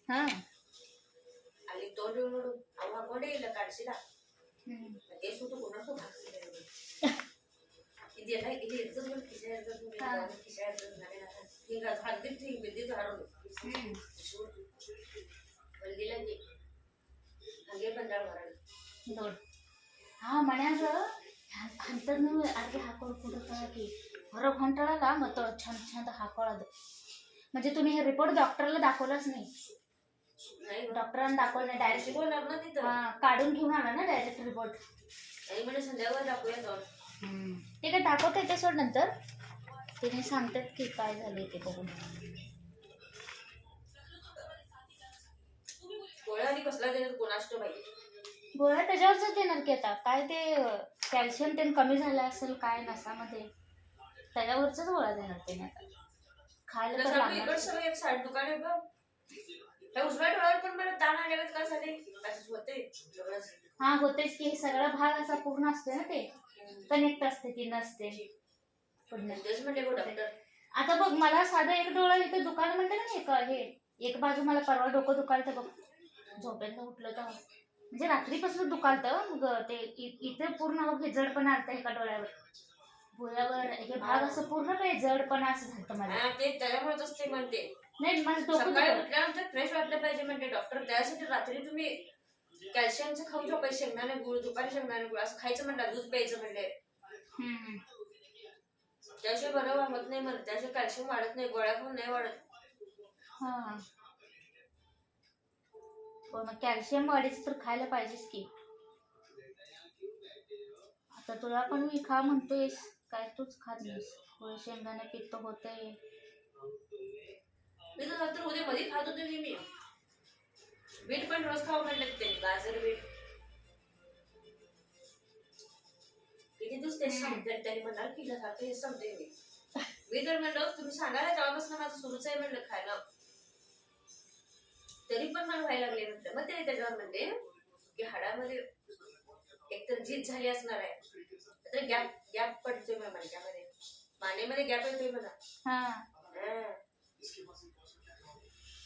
ಹಾ ಅಲ್ಲಿ ತೋಡಿ ನೋಡು ಅವ ಹಾಕೊಂಡೇ ಇಲ್ಲ ಕಾಣಿಸಿಲ್ಲ ಕೇಸ್ಬಿಟ್ಟು ಕೊಡೋದು ಇದೆಲ್ಲ ಇದು ಇರ್ತದ ನೋಡಿ ಕಿಸೆ ಇರ್ತದ ಕಿಸೆ ಇರ್ತದ ಹಿಂಗ ಅದು ಹರಿದಿತ್ತು ಹಿಂಗೆ ಬಿದ್ದಿದ್ದು ಹರೋದು ಬಂದಿಲ್ಲ ಹಂಗೆ ಬಂದಾಳ ಹೊರಗೆ ನೋಡ್ ಮನ್ಯಾಗ ಅಂಥದ್ನು ಅರ್ಗೆ ಹಾಕೊಂಡು ಕುಂಡಿರ್ತಾಳಕಿ ಹೊರಗೆ ಹೊಂಟಾಳಲ್ಲ ಮತ್ತು छान छान हाकोळाದು म्हणजे तुम्ही हे रिपोर्ट डॉक्टरला दाखवलाच नाही डॉक्टरांना दाखवलं नाही डायरेक्ट काढून घेऊन आला ना डायरेक्ट रिपोर्ट आणि म्हणजे संध्याकाळ दाखवूया जाऊन ते काय दाखवता येते सोड नंतर तिने सांगतात की काय झाले ते बघून गोळ्या आणि कसला देणार कोणाष्ट पाहिजे गोळ्या त्याच्यावरच देणार की आता काय ते कॅल्शियम ते कमी झालं असेल काय नसामध्ये त्याच्यावरच गोळ्या देणार ते आता खायला तर लागणार सगळं एक साईड दुकान आहे बघ त्या उजव्या डोळ्यावर पण मला ताण आल्यागत का झाले असंच होते हा होतेच की हे सगळा भाग असा पूर्ण असते ना ते कनेक्ट असते ती नसते तेच म्हणले गो डॉक्टर आता बघ मला साधं एक डोळा इथे दुकान म्हणते ना एक हे एक बाजू मला परवा डोकं दुखालतं बघ झोपेत उठलं तर म्हणजे रात्रीपासून दुखालतं मग ते इथे पूर्ण बघ हे जडपणा आलतं एका डोळ्यावर भुयावर हे भाग असं पूर्ण काही जडपणा असं झालं मला ते त्याच्यामुळेच असते म्हणते नाही मला डोकं उठल्यानंतर फ्रेश वाटलं पाहिजे म्हणते डॉक्टर त्यासाठी रात्री तुम्ही कॅल्शियमचं खाऊ झोपायचं शेंगदाणे गुळ दुपारी शेंगदाणे गुळ असं खायचं म्हणतात दूध प्यायचं म्हणले त्याशिवाय बरं होत नाही म्हणत त्याशिवाय कॅल्शियम वाढत नाही गोळ्या खाऊन नाही वाढत हा मग कॅल्शियम वाढीच तर खायला पाहिजेच की आता तुला पण मी खा म्हणतोयस काय तूच खात नाहीस गोळी शेंगदाणे पित्त होते मी तर नंतर उद्या मध्ये खात होते मी बीट पण रोज खाऊ म्हणले ते गाजर बीट किती दिवस ते सांगते त्यांनी म्हणाल की हे सांगते मी तर म्हणलं तुम्ही सांगायला तेव्हापासून माझं सुरूच आहे म्हणलं खायला तरी पण मला व्हायला लागले म्हटलं मग ते त्याच्यावर म्हणते की हाडामध्ये एकतर झीज झाली असणार आहे तर गॅप पडतोय मला मणक्यामध्ये मानेमध्ये गॅप येतोय मला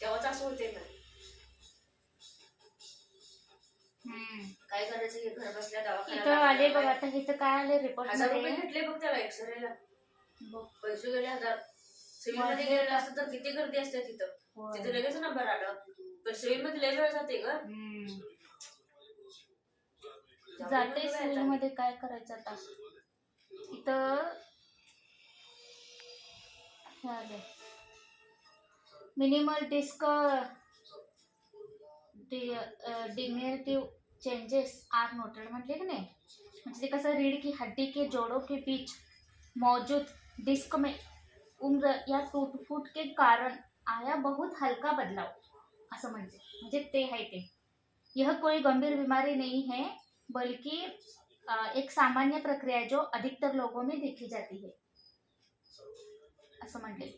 तेव्हाच असं होते ना काय करायचं हे घर बसल्या दवाखान्यात आले बघ आता इथं काय आले रिपोर्ट 1000 रुपये घेतले बघ त्याला एक्सरेला पैसे गेले 1000 सिव्हिल मध्ये गेलेलं असतं तर किती गर्दी असते तिथं तिथं लगेच नंबर आला पण सिव्हिल मध्ये लय वेळ जाते ग जाते सिव्हिल मध्ये काय करायचं आता इथं मिनिमल डिस्क डिमेटिव चेंजेस आर नोटेड म्हटले की नाही म्हणजे ते कसं रीढ़ की हड्डी के जोड़ों के बीच मौजूद डिस्क में उम्र या टूट फूट के कारण आया बहुत हल्का बदलाव असं म्हणजे ते आहे ते यह कोई गंभीर बीमारी नहीं है बल्कि एक सामान्य प्रक्रिया है जो अधिकतर लोगों में देखी जाती है असं म्हणले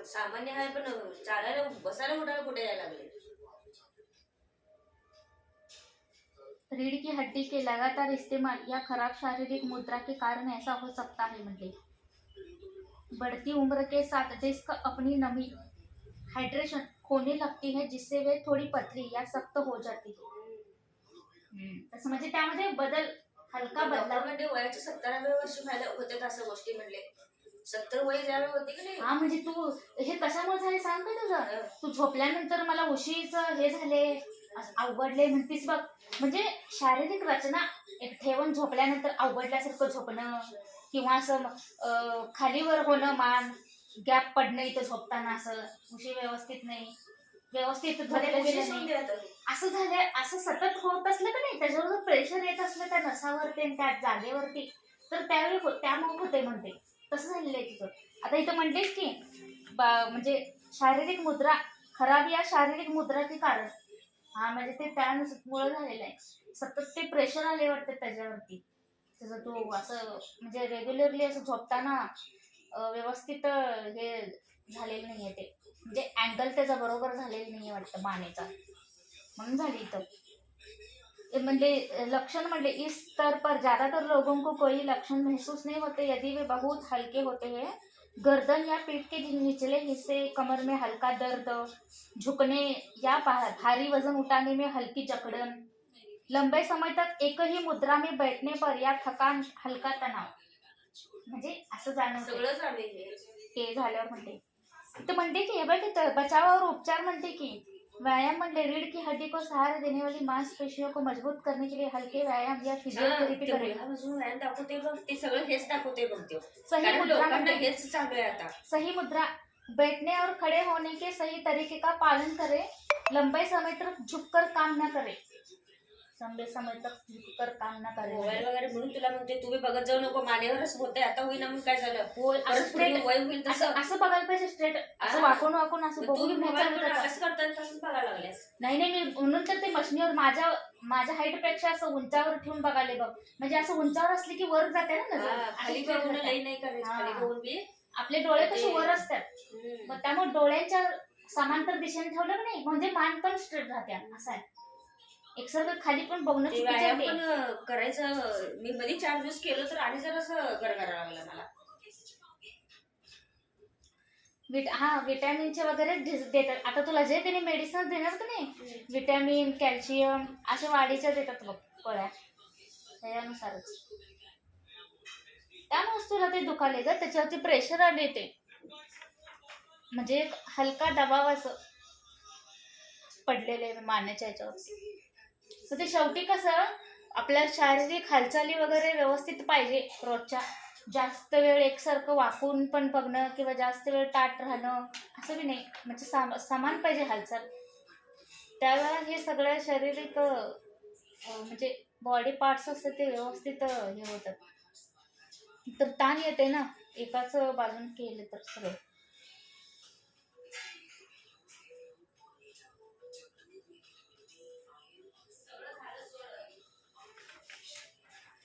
सामान्य आहे पण चालायला बसायला उठायला कुठे यायला लागले रीढ़ की हड्डी के लगातार इस्तेमाल या खराब शारीरिक मुद्रा के कारण ऐसा हो सकता है म्हणजे बढ़ती उम्र के साथ डिस्क अपनी नमी हाइड्रेशन खोने लगती है जिससे वे थोड़ी पतली या सख्त हो जाती है तसं म्हणजे त्यामध्ये बदल हलका बदलाव म्हणजे वयाच्या 17व्या वर्षी व्हायला होते असं गोष्टी म्हणले 70 वय ज्यावेळी होते की नाही म्हणजे तू हे कशामुळे झाले सांग का तुझं तू झोपल्यानंतर मला उशीचं हे झाले अवघडले म्हणतीस बघ म्हणजे शारीरिक रचना एक ठेवून झोपल्यानंतर अवघडल्यासारखं झोपणं किंवा असं खालीवर होणं मान गॅप पडणं इथं झोपताना असं उशी व्यवस्थित नाही व्यवस्थित झालेलं गेलं नाही असं झालं असं सतत होत असलं का नाही त्याच्यावर प्रेशर येत असलं त्या नसावरती त्या जागेवरती तर त्यावेळी त्यामुळे होते म्हणते तसं झालेलं आहे तिथं आता इथं म्हणतेस की म्हणजे शारीरिक मुद्रा खराब या शारीरिक मुद्रा के कारण म्हणजे ते त्यामुळे झालेलं आहे सतत ते प्रेशर आले वाटते त्याच्यावरती त्याचं तो असं म्हणजे रेग्युलरली असं झोपताना व्यवस्थित हे झालेलं नाही आहे ते म्हणजे अँगल त्याचा बरोबर झालेला नाही वाटतं मानेचा म्हणून झाली इथं म्हणजे लक्षण म्हणजे इस स्तर पर ज़्यादातर लोगों को कोई लक्षण महसूस नहीं होते यदि वे बहुत हल्के होते हैं गर्दन या पीठ के निचले हिस्से, कमर में हल्का दर्द, झुकने या भारी वजन उठाने में हल्की जकड़न, लंबे समय तक एक ही मुद्रा में बैठने पर या थकान, हलका तणाव. म्हणजे असं जाणवतं. सगळं जाणील ते झाल्यावर म्हणते तर म्हणते की हे बघ बचाव और उपचार म्हणते की व्यायाम म्हणते रीढ़ की हड्डी को सहारा देने वाली मांसपेशियों को मजबूत करने के लिए हल्के व्यायाम या फिजियोथेरेपी करें. व्यायाम दाखवते बघ, ते सगळं हेच दाखवते बघ ते. सही कारण मुद्रा लोकांना म्हणते हेच चालू आहे आता. सही मुद्रा, बैठने और खड़े होने के सही तरीके का पालन करें, लंबे समय तक झुककर काम न करें, लंबे समय तक झुककर काम न करें. मोबाईल वगैरे म्हणून तुला म्हणते तुम्ही बघत जाऊ नको, मानेवरच होते. आता होईना मग काय झालं, होय, असं परत पुढे straight- वय होईल तसं. असं बघायला पाहिजे स्ट्रेट, असं वाकून वाकून असं मग तू बघून मोबाईल घ्यायचं होतं. अभ्यास करताना तसंच बघायला लागल्यास. नाही मी म्हणून तर ते मशनीवर माझ्या हाईट पेक्षा असं उंचावर ठेवून बघायला बघ, म्हणजे असं उंचावर असले की वर जाते ना नजर. खाली अशी बघून जाते. लई नाही करायचं, हा. खाली बघून बी. आपले डोळे कसे ते- वर असतात, मग त्यामुळे डोळ्यांच्या समांतर दिशेने ठेवलं की नाही म्हणजे मान पण स्ट्रेट राहते. असं आहे, एकसारखं खाली पण बघणं ते चुकीचं व्यायाम आहे. पण करायचं. मी मध्ये 4 दिवस केलं तर आणि जरासं गरगरा लागला मला. विटॅमिनचे वगैरे देतात. आता तुला जे त्यांनी मेडिसिन देणार का नाही, विटॅमिन कॅल्शियम असे वाढीच्या देतात बघ गोळ्या, त्यानुसारच. त्यामुळेच तुला ते दुखाले ग, त्याच्यावरती प्रेशर आले ते, म्हणजे एक हलका दबाव असं पडलेले मानेच्या याच्यावरती. तर ते शेवटी कसं आपल्या शारीरिक हालचाली वगैरे व्यवस्थित पाहिजे रोजच्या. जास्त वेळ एकसारखं वाकून पण बघणं किंवा जास्त वेळ ताट राहणं असं बी नाही, म्हणजे समान पाहिजे हालचाल. त्यावेळेला हे सगळ्या शारीरिक म्हणजे बॉडी पार्ट्स असतात ते व्यवस्थित हे होतात. तर ताण येते ना एकाच बाजून केलं तर सगळं.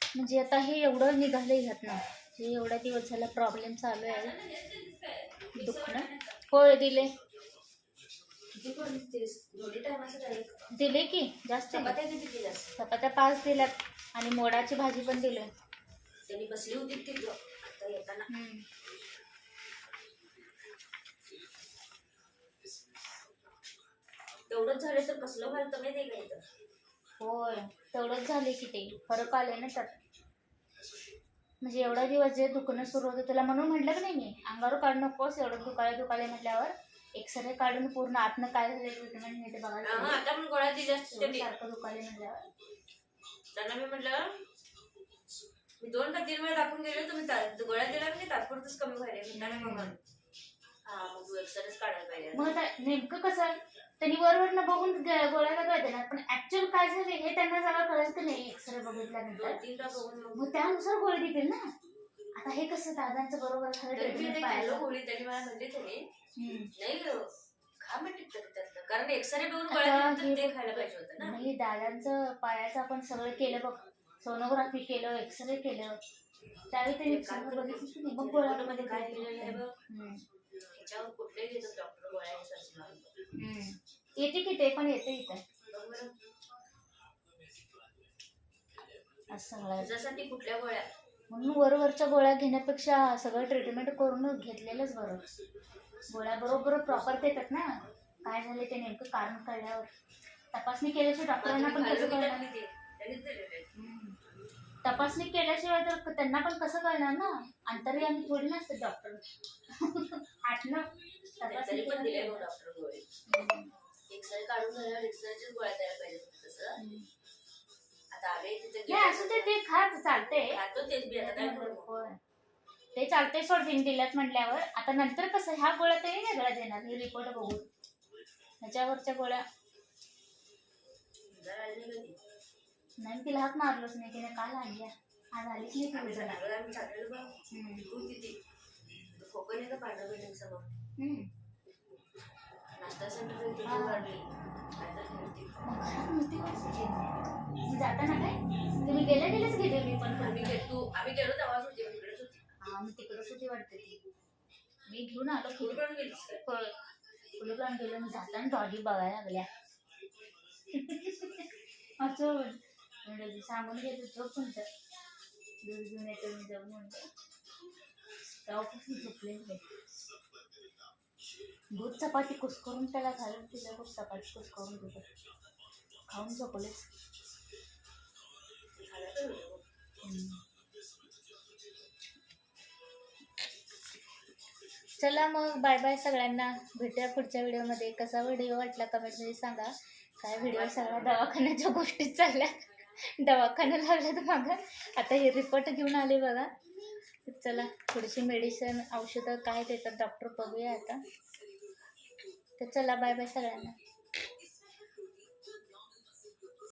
म्हणजे आता हे एवढं निघालंय ह्यात ना, हे एवढ्या दिवस झाला प्रॉब्लेम चालू आहे दुखणं. होय दिले की जास्त चपात्या 5 दिल्यात आणि मोडाची भाजी पण दिली. त्यांनी बसली होती तिथं आता येताना. तेवढंच झालं तर कसलं व्हायला तुम्ही ते काय तर. होय तेवढंच झाले की ते फरक आले ना त्यात. म्हणजे एवढा दिवस जे दुखणं सुरू होतं तुला म्हणून म्हटलं की नाही मी अंगावर काढू नकोस, एवढं दुखाले म्हटल्यावर एक्सरे काढून पूर्ण आतनं काय झालं ट्रीटमेंट मी ते बघायला. आता पण गोळ्या दिल्या असतील सारखं दुखाले म्हटल्यावर त्यांना मी म्हटलं मी 2 का 3 वेळा दाखवून गेले, तुम्ही गोळ्या दिल्या म्हणजे तात्पुरतच कमी व्हायला म्हणताना मग मग तू एक्सरेच काढायला पाहिजे. मग नेमकं कसं त्यांनी वरवरनं बघून गोळ्या वेगळ्या देणार, पण ऍक्च्युअल काय झाले हे त्यांना सगळं कळत की नाही एक्सरे बघितल्यानंतर. 2-3 बघून मग त्यानुसार गोळी देतील ना. आता हे कसं दादांचं बरोबर खरं ट्रीटमेंट पाहिजे. गोळी त्यांनी मला म्हणले तुम्ही नाही खा म्हणते त्यातलं, कारण एक्सरे बघून गोळ्या ते खायला पाहिजे होतं ना. नाही दादांचं पायाचं आपण सगळं केलं बघ, सोनोग्राफी केलं, एक्सरे केलं, त्यावेळी त्यांनी सगळं बघितलं की नाही. मग गोळ्यामध्ये काय दिलेलं आहे बघ, त्याच्यावर कुठलेही देतात डॉक्टर गोळ्या सर्च मारून. येते की ते पण येते इथं असं सगळं. त्याच्यासाठी कुठल्या गोळ्या म्हणून वरवरच्या गोळ्या घेण्यापेक्षा सगळं ट्रीटमेंट करून घेतलेलंच बरं. गोळ्या बरोबर प्रॉपर देतात ना, काय झाले ते नेमकं कारण कळल्यावर. तपासणी केल्याशिवाय डॉक्टरांना पण कसं कळणार, तपासणी केल्याशिवाय तर त्यांना पण कसं कळणार ना. अंतर्यामी थोडी नसते डॉक्टर. आठनं तपासणी पण दिले डॉक्टर गोळे. एक्सरे काढून झाल्यावर एक्सरेच्याच गोळ्या द्यायला पाहिजे तसं. आता आले तिथे असं ते खा चालते, खातो तेच बी आता काय करू. ते चालते सोड दिल्यात म्हटल्यावर. आता नंतर कसं ह्या गोळ्या तरी वेगळ्या देणार हे रिपोर्ट बघून. ह्याच्यावरच्या गोळ्या नाही तिला हात मारलोच नाही तिने, काल आणल्या आज आलीच नाही तुम्ही जरा. खोकं का पांढरं बिल्डिंग समोर नाश्ता सेंटर जाताना काय तुम्ही गेल्याच घेते मी पण. आम्ही गेलो तेव्हाच होती तिकडेच होती. हा मी तिकडेच होती वाटते ती. मी घेऊन आलो फुल करून गेलीस काय? फुलं काढून गेलो मी जाताना डॉगी बघायला लागल्या. असं सांगून घेतो झोप म्हणतात दूध घेऊन येतो मी जाऊन म्हणतो तेव्हापासून झोपले नाही. दूध चपाती कुस्करून त्याला घालून तिला दूध चपाती कुस्करून दिलं, खाऊन झोपलेच. चला मग बाय बाय सगळ्यांना. भेटूया पुढच्या व्हिडिओमध्ये. कसा व्हिडिओ वाटला कमेंटमध्ये सांगा. काय व्हिडिओ सगळ्या दवाखान्याच्या गोष्टीच चालल्या. दवाखाना लागला तर मागं आता हे रिपोर्ट घेऊन आले बघा. चला थोडीशी मेडिसिन औषधं काय देतात डॉक्टर बघूया आता. तर चला बाय बाय सगळ्यांना.